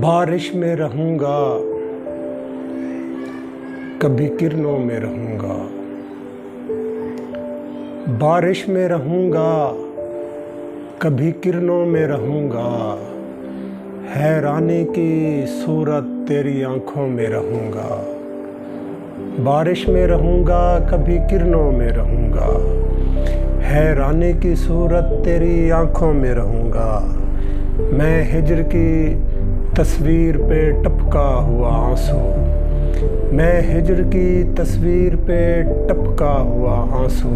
بارش میں رہوں گا کبھی کرنوں میں رہوں گا، بارش میں رہوں گا کبھی کرنوں میں رہوں گا، حیرانی کی صورت تیری آنکھوں میں رہوں گا، بارش میں رہوں گا کبھی کرنوں میں رہوں گا، حیرانی کی صورت تیری آنکھوں میں رہوں گا، میں ہجر کی تصویر پہ ٹپکا ہوا آنسو، میں ہجر کی تصویر پہ ٹپکا ہوا آنسو،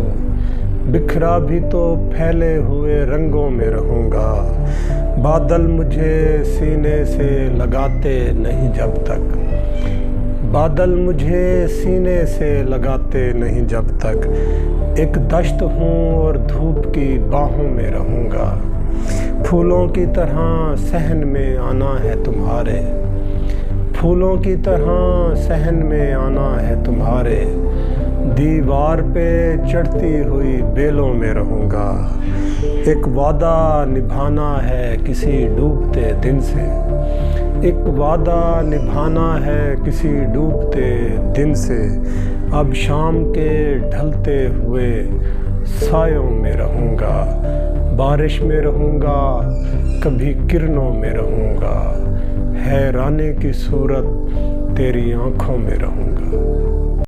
بکھرا بھی تو پھیلے ہوئے رنگوں میں رہوں گا، بادل مجھے سینے سے لگاتے نہیں جب تک، بادل مجھے سینے سے لگاتے نہیں جب تک، ایک دشت ہوں اور دھوپ کی باہوں میں رہوں گا، پھولوں کی طرح صحن میں آنا ہے تمہارے، پھولوں کی طرح صحن میں آنا ہے تمہارے، دیوار پہ چڑھتی ہوئی بیلوں میں رہوں گا، ایک وعدہ نبھانا ہے کسی ڈوبتے دن سے، ایک وعدہ نبھانا ہے کسی ڈوبتے دن سے، اب شام کے ڈھلتے ہوئے سایوں میں رہوں گا، بارش میں رہوں گا کبھی کرنوں میں رہوں گا، حیرانی کی صورت تیری آنکھوں میں رہوں گا۔